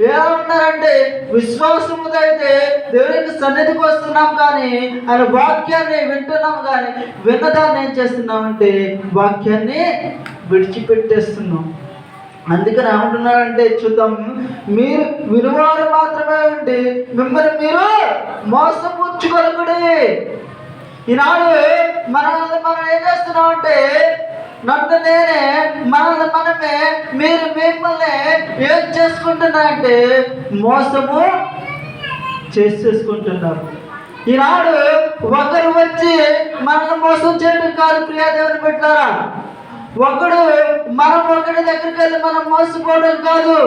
ఎలా ఉన్నారంటే విశ్వాసముతో అయితే దేవునికి సన్నిధికి వస్తున్నాం, కానీ ఆయన వాక్యాన్ని వింటున్నాం, కానీ విన్నదాన్ని ఏం చేస్తున్నామంటే వాక్యాన్ని విడిచిపెట్టేస్తున్నాం. అందుకని ఏమంటున్నారంటే చూద్దాం, మీరు వినువారు మాత్రమే ఉండి మిమ్మల్ని మీరు మోసపుచ్చుకొనకుడి. ఈనాడు మనం ఏం చేస్తున్నామంటే నన్ను నేనే మనమే మీరు మిమ్మల్ని ఏం చేసుకుంటున్నారంటే మోసము చేసేసుకుంటున్నారు. ఈనాడు ఒకరు వచ్చి మనల్ని మోసం చేయడం కాదు ప్రియా దేవుని బిడ్డలారా, మనం ఒకటి దగ్గరికి వెళ్ళి మనం మోసపోవడం కాదు.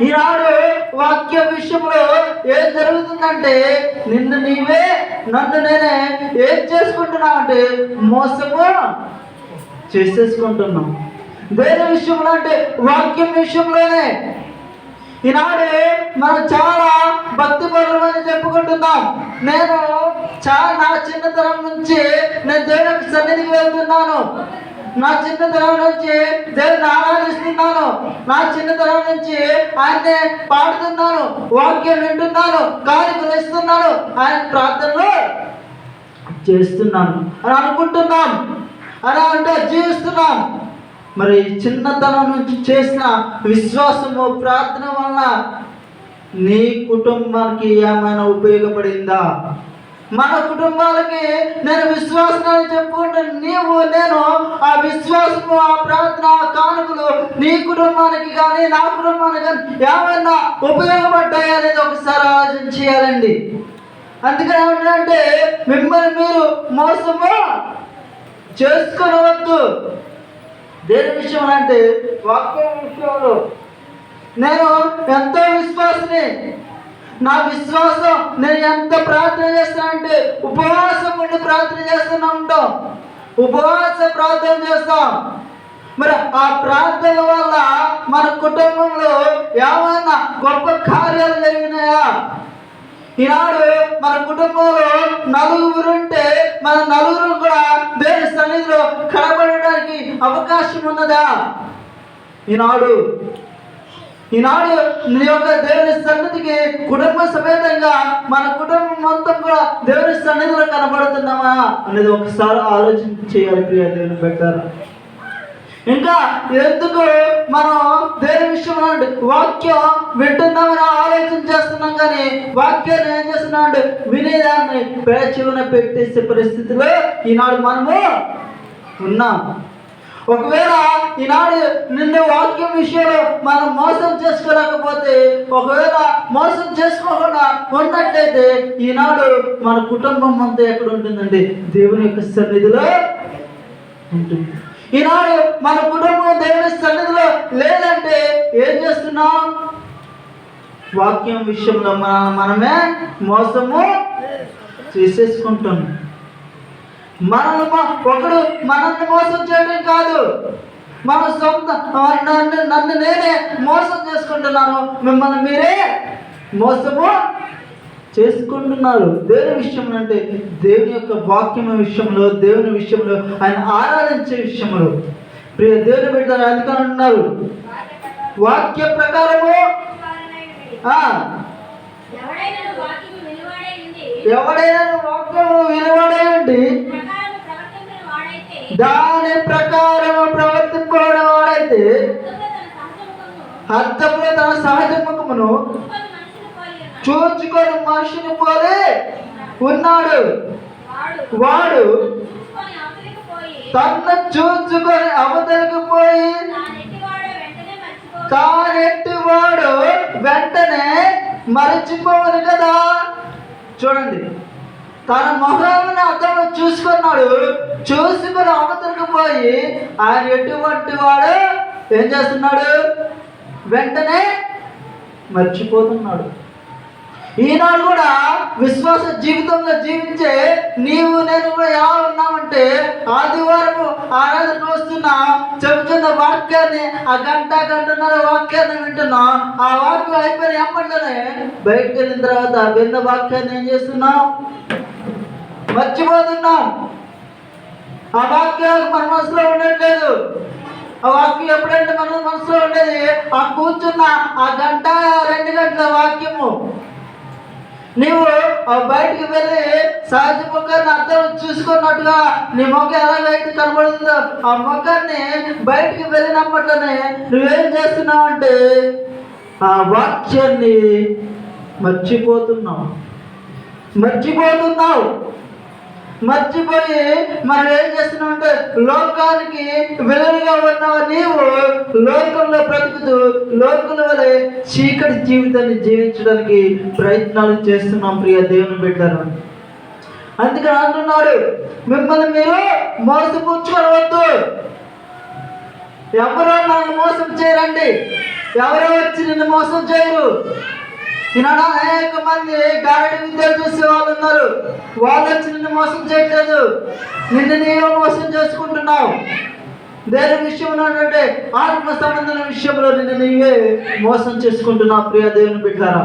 ఈనాడు వాక్య విషయంలో ఏం జరుగుతుందంటే నిన్ను నీవే నన్ను నేనే ఏం చేసుకుంటున్నావు అంటే మోసము చేసేసుకుంటున్నాం. దేని విషయంలో అంటే వాక్యం విషయంలోనే. ఈనాడు మనం చాలా భక్తి పరులని చెప్పుకుంటున్నాం. నేను నా చిన్నతనం నుంచి నేను దేవునికి సన్నిధికి వెళ్తున్నాను, నా చిన్నతనం నుంచి దేవుని ఆరాధిస్తున్నాను, నా చిన్నతనం నుంచి ఆయన్ని పాడుతున్నాను, వాక్యం వింటున్నాను, కానుకలు ఇస్తున్నాను, ఆయన ప్రార్థనలు చేస్తున్నాను అని అనుకుంటున్నాం, అలా అంటే జీవిస్తున్నాం. మరి చిన్నతనం నుంచి చేసిన విశ్వాసము ప్రార్థన వలన నీ కుటుంబానికి ఏమైనా ఉపయోగపడిందా? మన కుటుంబాలకి నేను విశ్వాసాన్ని చెప్పుకుంటాను, నేను ఆ విశ్వాసము ఆ ప్రార్థన ఆ కానుకలు నీ కుటుంబానికి కానీ నా కుటుంబానికి కానీ ఏమైనా ఉపయోగపడ్డాయి అనేది ఒకసారి ఆలోచన చేయాలండి. అందుకని ఏమంటే మిమ్మల్ని మీరు మోసము చేసుకొనవద్దు. దేని విషయంలో అంటే వాక్యం విషయంలో నేను ఎంతో విశ్వాసని, నా విశ్వాసం నేను ఎంత ప్రార్థన చేస్తానంటే ఉపవాసం ఉండి ప్రార్థన చేస్తూనే ఉంటాం, ఉపవాస ప్రార్థన చేస్తాం. మరి ఆ ప్రార్థన వల్ల మన కుటుంబంలో ఏమైనా గొప్ప కార్యాలు జరిగినాయా? ఈనాడు మన కుటుంబంలో నలుగురు ఉంటే మన నలుగురు కూడా దేవుని సన్నిధిలో కనబడడానికి అవకాశం ఉన్నదా? ఈనాడు నీ యొక్క దేవుని సన్నిధికి కుటుంబ సమేతంగా మన కుటుంబం మొత్తం కూడా దేవుని సన్నిధిలో కనబడుతున్నామా అనేది ఒకసారి ఆలోచన చేయాలి ప్రియ దేవుని పెట్టారు. ఇంకా ఎందుకు మనం దేని విషయంలో వాక్యం వింటున్నామని ఆలోచన చేస్తున్నాం, కానీ వాక్యాన్ని ఏం చేస్తున్నాం అంటే వినేదాన్ని పేచీవన పెట్టేసే పరిస్థితిలో ఈనాడు మనము ఉన్నాం. ఒకవేళ ఈనాడు నిన్ను వాక్యం విషయంలో మనం మోసం చేసుకోలేకపోతే, ఒకవేళ మోసం చేసుకోకుండా ఉన్నట్లయితే ఈనాడు మన కుటుంబం అంతా ఎక్కడ ఉంటుందండి? దేవుని యొక్క సన్నిధిలో ఉంటుంది. ఈనాడు మన కుటుంబం దేవుని సన్నిధిలో లేదంటే ఏం చేస్తున్నాం? వాక్యం విషయంలో మనమే మోసము చేసేసుకుంటున్నాం. మనల్ని మోసం చేయడం కాదు, మన సొంత నన్ను నేనే మోసం చేసుకుంటున్నాను, మిమ్మల్ని మీరే మోసము చేసుకుంటున్నారు. దేని విషయంలో అంటే దేవుని యొక్క వాక్యం విషయంలో, దేవుని విషయంలో, ఆయన ఆరాధించే విషయంలో. ప్రియ దేవుని బిడ్డ అందుకని అంటున్నారు వాక్య ప్రకారము ఎవడైనా వాక్యము విలువడేయండి దాని ప్రకారము ప్రవర్తింపబడిన వాడైతే అర్థంలో తన సహజ ముఖమును చూచుకొని మనుషుని పోలే ఉన్నాడు. వాడు తన్ను చూచుకొని అవతలకు పోయి తానెట్టివాడు వెంటనే మరచిపోవను కదా. చూడండి, తన మొహాన్ని అతను చూసుకున్నాడు, చూసుకొని అవతలకు పోయి ఆయన ఎటువంటి వాడు ఏం చేస్తున్నాడు? వెంటనే మర్చిపోతున్నాడు. ఈనాడు కూడా విశ్వాస జీవితంలో జీవించే నీవు నేను కూడా ఎలా ఉన్నామంటే ఆదివారం ఆరాధన వస్తున్నా, చెబుతున్న వాక్యాన్ని ఆ గంటన్నర వాక్యాన్ని వింటున్నా, ఆ వాక్యం అయిపోయిన ఎప్పట్లోనే బయటకు వెళ్ళిన తర్వాత విన్న వాక్యాన్ని ఏం చేస్తున్నాం? మర్చిపోతున్నాం. ఆ వాక్యాలు మన మనసులో ఉండట్లేదు. ఆ వాక్యం ఎప్పుడంటే మన మనసులో ఉండేది ఆ కూర్చున్న ఆ గంట 2 గంటల వాక్యము. నీవు బయటికి వెళ్ళి సహజ ముఖాన్ని అర్థం చూసుకున్నట్టుగా నీ ముఖం ఎలాగైతే కనబడుతుందో ఆ ముఖాన్ని బయటికి వెళ్ళినప్పట్లోనే నువ్వేం చేస్తున్నావు అంటే ఆ వాక్యాన్ని మర్చిపోతున్నావు. మర్చిపోయి మనం ఏం చేస్తున్నావు అంటే లోకానికి వెలుగుగా ఉన్నావు. నీవు లోకంలో బ్రతుకుతూ లోకంలో వలె చీకటి జీవితాన్ని జీవించడానికి ప్రయత్నాలు చేస్తున్నాం ప్రియ దేవుని బిడ్డలు. అందుకని అంటున్నాడు, మిమ్మల్ని మీరు మోసపుచ్చుకోవద్దు. ఎవరో నన్ను మోసం చేయరండి, ఎవరో వచ్చి నిన్ను మోసం చేయరు. ఈనాడు అనేక మంది గారడి విద్యలు చూసే వాళ్ళు ఉన్నారు. వాళ్ళు వచ్చి నిన్ను మోసం చేయట్లేదు, నిన్ను నీవే మోసం చేసుకుంటున్నావు. దేని విషయంలో అంటే ఆత్మ సంబంధమైన విషయంలో నిన్ను నీవే మోసం చేసుకుంటున్నావు ప్రియ దేవుని బిడ్డలారా.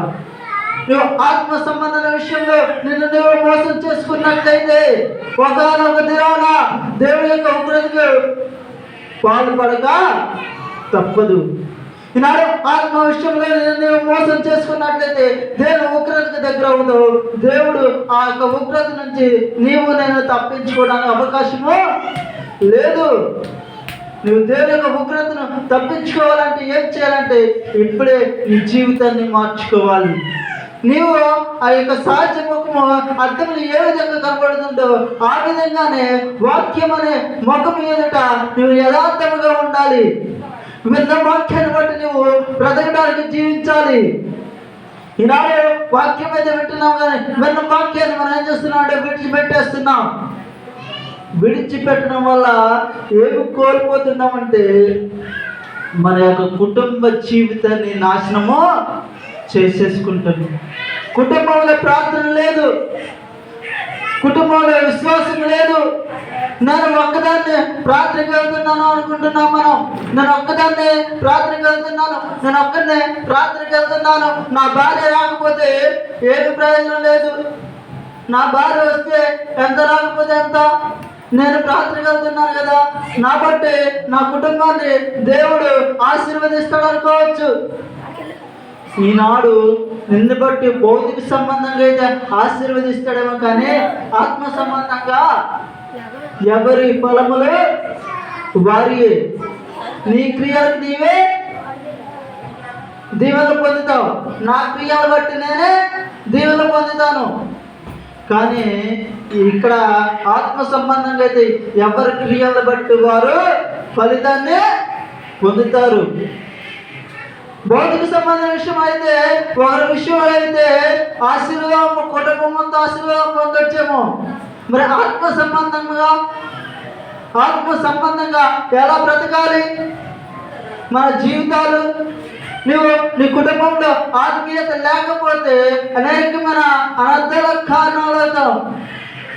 నువ్వు ఆత్మ సంబంధమైన విషయంలో నిన్ను నువ్వు మోసం చేసుకున్నట్లయితే ఒకనొక దినాన దేవుని యొక్క ఉగ్రతకు పాల్పడక తప్పదు. ఈనాడు ఆత్మ విషయంలో నువ్వు మోసం చేసుకున్నట్లయితే దేవుని ఉగ్రతకు దగ్గర అవుతావు. దేవుడు ఆ యొక్క ఉగ్రత నుంచి నేను తప్పించుకోవడానికి అవకాశము లేదు. నువ్వు దేవుని యొక్క ఉగ్రతను తప్పించుకోవాలంటే ఏం చేయాలంటే ఇప్పుడే నీ జీవితాన్ని మార్చుకోవాలి. నీవు ఆ యొక్క సహజ ముఖము అర్థములు ఏ విధంగా కనబడుతుందో ఆ విధంగానే వాక్యం అనే ముఖం ఎదుట నువ్వు యథార్థముగా ఉండాలి. విన్న వాక్యాన్ని బట్టి నువ్వు బ్రతకడానికి జీవించాలి. ఈనాడు వాక్యం అయితే వింటున్నాం కానీ విన్న వాక్యాన్ని మనం ఏం చేస్తున్నాం అంటే విడిచిపెట్టేస్తున్నాం. విడిచిపెట్టడం వల్ల ఏమి కోల్పోతున్నామంటే మన యొక్క కుటుంబ జీవితాన్ని నాశనము చేసేసుకుంటాను. కుటుంబంలో ప్రార్థన లేదు, కుటుంబంలో విశ్వాసం లేదు. నేను ఒక్కదాన్ని ప్రార్థనకి వెళ్తున్నాను అనుకుంటున్నాం మనం. నేను ఒక్కదాన్ని ప్రార్థనకి వెళ్తున్నాను, నేను ఒక్కనే ప్రార్థనకి వెళ్తున్నాను. నా భార్య రాకపోతే ఏమి ప్రయోజనం లేదు. నా భార్య వస్తే ఎంత రాకపోతే ఎంత, నేను ప్రార్థనకి వెళ్తున్నాను కదా, నా బట్టి నా కుటుంబాన్ని దేవుడు ఆశీర్వదిస్తాడు అనుకోవచ్చు. ఈనాడు నిన్ను బట్టి భౌతిక సంబంధంగా అయితే ఆశీర్వదిస్తాడేమో కానీ ఆత్మ సంబంధంగా ఎవరి ఫలములు వారియే. నీ క్రియలకు నీవే దీవెనలు పొందుతావు, నా క్రియలు బట్టి నేనే దీవెనలు పొందుతాను. కానీ ఇక్కడ ఆత్మ సంబంధంగా అయితే ఎవరి క్రియలు బట్టి వారు ఫలితాన్ని పొందుతారు. భౌతిక సంబంధం విషయం అయితే ఒకరి విషయంలో అయితే ఆశీర్వాదం కుటుంబంతో ఆశీర్వాదం పొందొచ్చేమో. మరి ఆత్మ సంబంధంగా ఎలా బ్రతకాలి మన జీవితాలు? నువ్వు నీ కుటుంబంలో ఆత్మీయత లేకపోతే అనేకమైన అనర్థాలకు కారణాలవుతాం.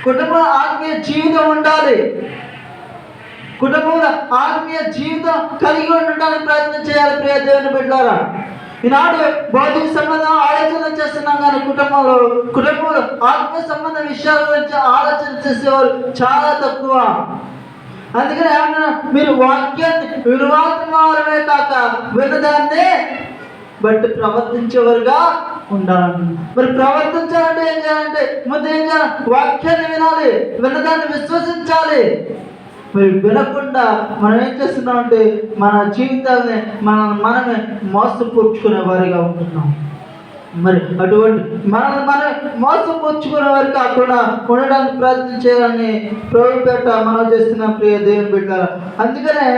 కుటుంబం ఆత్మీయ జీవితం ఉండాలి. కుటుంబంలో ఆత్మీయ జీవితం కలిగి ఉండడానికి ప్రయత్నం చేయాలి ప్రియ దేవుని బిడ్డలారా. ఈనాడు భౌతిక సంబంధం ఆలోచన చేస్తున్నాం కానీ కుటుంబంలో ఆత్మీయ సంబంధ విషయాల గురించి ఆలోచన చేసేవారు చాలా తక్కువ. అందుకని ఏమన్నా మీరు వాక్యాన్ని విలువాత్మమే కాక వినదాన్నే బట్టి ప్రవర్తించేవారుగా ఉండాలి. మరి ప్రవర్తించాలంటే ఏం చేయాలంటే ముందు ఏం చేయాలి? వాక్యాన్ని వినాలి, విన్నదాన్ని విశ్వసించాలి. మరి వినకుండా మనం ఏం చేస్తున్నామంటే మన జీవితాన్ని మనమే మోసపుచ్చుకునే వారిగా ఉంటున్నాం. మరి అటువంటి మనం మోసపుచ్చుకునే వారి కాకుండా ఉండడానికి ప్రయత్నం చేయాలని ప్రభుపేట మనం చేస్తున్నాం ప్రియ దేవుని బిడ్డలారా. అందుకనే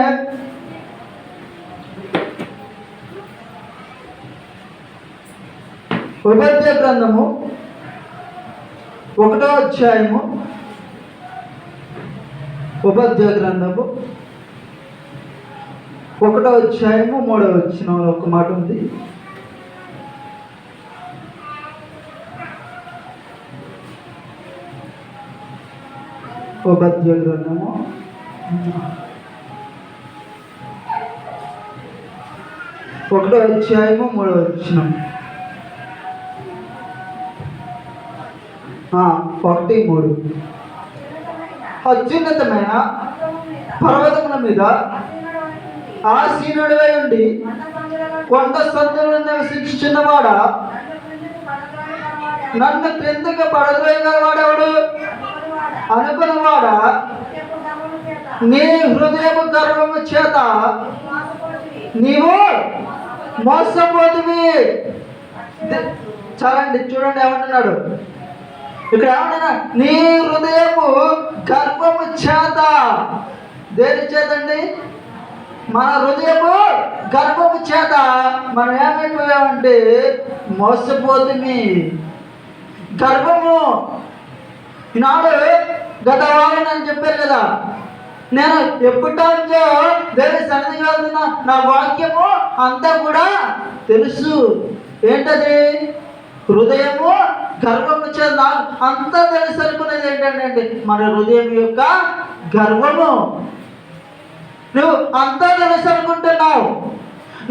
ఉపద్య గ్రంథము 1వ అధ్యాయము ఉపద్య గ్రంథము 1వ అధ్యాయము 3వ వచనంలో ఒక మాట ఉంది. ఉపద్య గ్రంథము 1వ అధ్యాయము 3వ వచనం 1:3 అత్యున్నతమైన పర్వతముల మీద ఆసీనుడివై ఉండి కొండ సందులను నివసించుచున్నవాడా, నన్ను క్రిందకు పడద్రోయగలవాడెవడు అనుకున్నవాడా, నీ హృదయపు గర్వము చేత నీవు మోసపోతువి. చాలండి, చూడండి ఏమంటున్నాడు ఇక్కడ. ఏమంటున్నా, నీ హృదయపు గర్వము చేత. దేని చేతండి? మన హృదయపు గర్వము చేత మనం ఏమైపోయామంటే మోసపోతుంది. గర్వము. ఈనాడు గత వారం నేను చెప్పాను కదా, నేను ఎప్పటికో దేవుని సన్నిధికి వెళ్తున్నా, నా వాక్యము అంతా కూడా తెలుసు. ఏంటది? హృదయము గర్వము చేత నాకు అంతా తెలుసు అనుకునేది ఏంటంటే మన హృదయం యొక్క గర్వము. నువ్వు అంతా తెలుసు అనుకుంటున్నావు.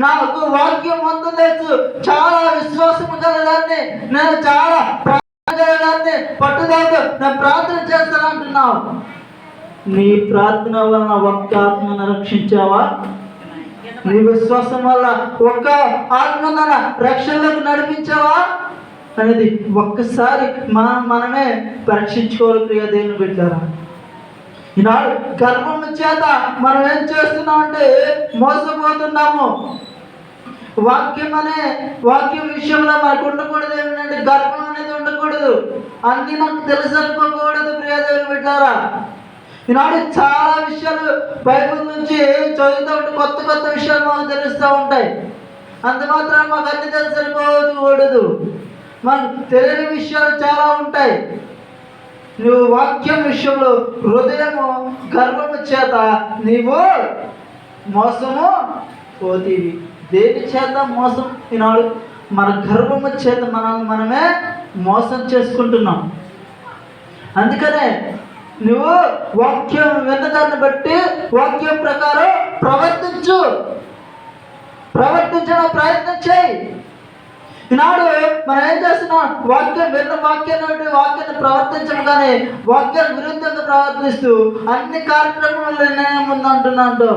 నాకు వాక్యం అంతా తెలుసు, చాలా విశ్వాసము కలదాన్ని, నేను చాలా ప్రార్థన పట్టుదలతో నేను ప్రార్థన చేస్తాను అంటున్నావు. నీ ప్రార్థన వలన ఒక్క ఆత్మను రక్షించావా? నీ విశ్వాసం వల్ల ఒక్క ఆత్మను రక్షణలోకి నడిపించావా అనేది ఒక్కసారి మనమే పరీక్షించుకోవాలి. ప్రియ దేవుని బిడ్డలారా, ఈనాడు గర్వం చేత మనం ఏం చేస్తున్నామంటే మోసపోతున్నాము. వాక్యం విషయంలో మనకు ఉండకూడదు. ఏమిటంటే గర్వం అనేది ఉండకూడదు. అన్ని నాకు తెలుసు అనుకోకూడదు. ప్రియ దేవుని బిడ్డలారా, ఈనాడు చాలా విషయాలు బైబిల్ నుంచి చదువుతూ ఉంటే కొత్త కొత్త విషయాలు మాకు తెలుస్తూ ఉంటాయి. అంత మాత్రం మాకు అన్ని తెలుసు అనుకోకూడదు. మనకు తెలియని విషయాలు చాలా ఉంటాయి. నువ్వు వాక్యం విషయంలో హృదయము గర్వము చేత నీవు మోసము పోతీవి. దేని చేత మోసం? ఈనాడు మన గర్వము చేత మనమే మోసం చేసుకుంటున్నాం. అందుకనే నువ్వు వాక్యం విన్నదాన్ని బట్టి వాక్యం ప్రకారం ప్రవర్తించడం ప్రయత్నం చేయి. ఈనాడు మనం ఏం చేస్తున్నాం? విన్న వాక్యాన్ని ప్రవర్తించడం, కానీ వాక్యాన్ని విరుద్ధంగా ప్రవర్తిస్తూ అన్ని కార్యక్రమాలు నేను ముందంటున్నాను.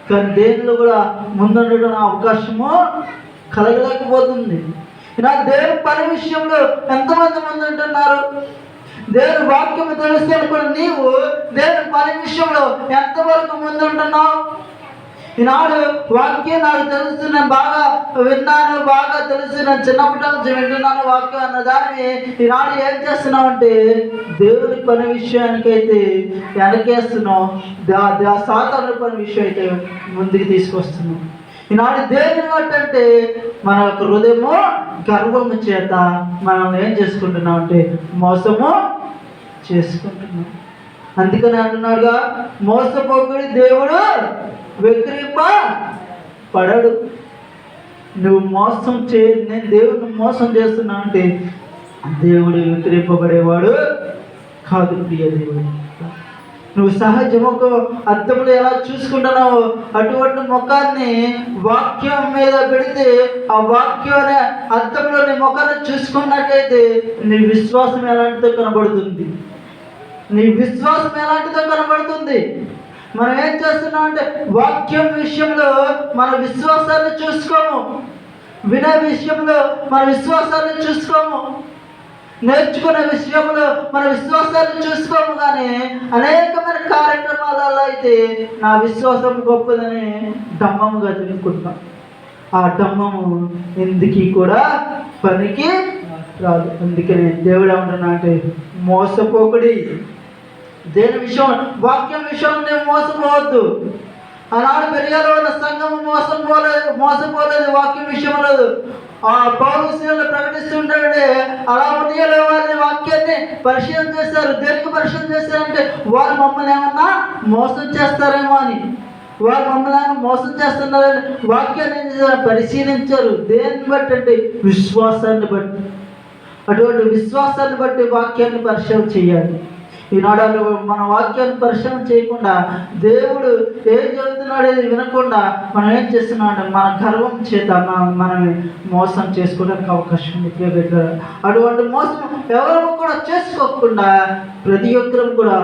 కానీ దేనిలో కూడా ముందుండడం అవకాశము కలగలేకపోతుంది. ఈనాడు దేవుని పని విషయంలో ఎంతమంది ముందుంటున్నారు? దేవుని వాక్యము తెలిస్తే అనుకుని నీవు దేవుని పని విషయంలో ఎంతవరకు ముందుంటున్నావు? ఈనాడు వాక్యం నాకు తెలుసు, నేను బాగా విన్నాను, బాగా తెలుసు, నేను చిన్నప్పటి నుంచి వింటున్నాను వాక్యం అన్న దాన్ని ఈనాడు ఏం చేస్తున్నావు అంటే దేవుని పని విషయానికైతే వెనకేస్తున్నావు. సాధారణ పని విషయం అయితే ముందుకు తీసుకొస్తున్నావు. ఈనాడు దేవుని బట్టి అంటే మన యొక్క హృదయము గర్వము చేత మనం ఏం చేసుకుంటున్నాం అంటే మోసము చేసుకుంటున్నాం. అందుకని అంటున్నాడుగా, మోసపోకుడి దేవుడు వెక్రింప పడడు. నువ్వు నేను దేవుడిని మోసం చేస్తున్నా అంటే దేవుడు వెక్రింపబడేవాడు కాదు. ప్రియ దేవుడు, నువ్వు సహజ ముఖం అద్దంలో ఎలా చూసుకుంటున్నావో అటువంటి ముఖాన్ని వాక్యం మీద పెడితే ఆ వాక్యం అనే అద్దంలో నీ ముఖాన్ని చూసుకున్నట్లయితే నీ విశ్వాసం ఎలాంటిదో కనబడుతుంది. మనం ఏం చేస్తున్నాం అంటే వాక్యం విషయంలో మన విశ్వాసాన్ని చూసుకోము, వినే విషయంలో మన విశ్వాసాన్ని చూసుకోము, నేర్చుకునే విషయంలో మన విశ్వాసాన్ని చూసుకోము. కానీ అనేకమైన కార్యక్రమాలలో అయితే నా విశ్వాసం గొప్పదని డమ్మముగా తెలుసుకుంటాం. ఆ డమ్మము ఎందుకీ కూడా పనికి రాదు. అందుకని దేవుడు ఏమంటున్నా అంటే మోసపోకుడి. దేని విషయం? వాక్యం విషయంలో నేను మోసపోవద్దు. ఆనాడు పెరిగాలో ఉన్న సంఘము మోసపోలేదు వాక్యం విషయంలో. ఆ పౌలు శీలను ప్రకటిస్తుంటాడే అలా ఉన్నయలో వారిని వాక్యాన్ని పరిశీలన చేస్తారు. దేనికి పరిశీలన చేస్తారంటే వారు మమ్మల్ని ఏమన్నా మోసం చేస్తారేమో అని. వారు మమ్మల్ని మోసం చేస్తున్నారని వాక్యాన్ని పరిశీలించారు. దేన్ని బట్టి అంటే విశ్వాసాన్ని బట్టి. అటువంటి విశ్వాసాన్ని బట్టి వాక్యాన్ని పరిశీలన చేయాలి. ఈనాడు మన వాక్యాన్ని పరిశ్రమ చేయకుండా, దేవుడు ఏం చెబుతున్నాడు అనేది వినకుండా మనం ఏం చేస్తున్నాం, మన గర్వం చేత మనం మోసం చేసుకోవడానికి అవకాశం ఉంది. అటువంటి మోసం ఎవరు కూడా చేసుకోకుండా ప్రతి ఒక్కరం కూడా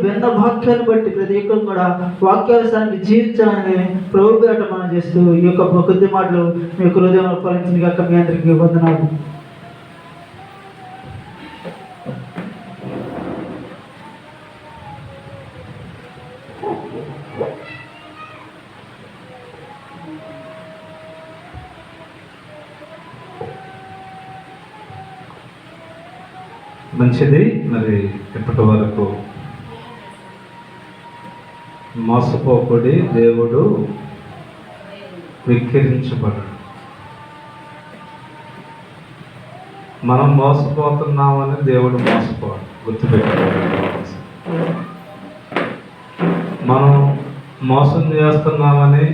విన్న వాక్యాన్ని బట్టి ప్రతి ఒక్కరు కూడా వాక్యానుసారానికి జీవించాలని ప్రభు పేరట మనం చేస్తూ ఈ యొక్క కొద్ది మాటలు మీ యొక్క హృదయంలో ఫలించిన కాక మీ అందరికీ వందనాలు. మంచిది. మరి ఇప్పటి వరకు మోసపోకుడి, దేవుడు విక్రించబడు. మనం మోసపోతున్నామని దేవుడు మోసపోడు, గుర్తుపెట్టుకోవాలి. మనం మోసం చేస్తున్నామని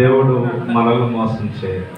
దేవుడు మనల్ని మోసం చేయడు.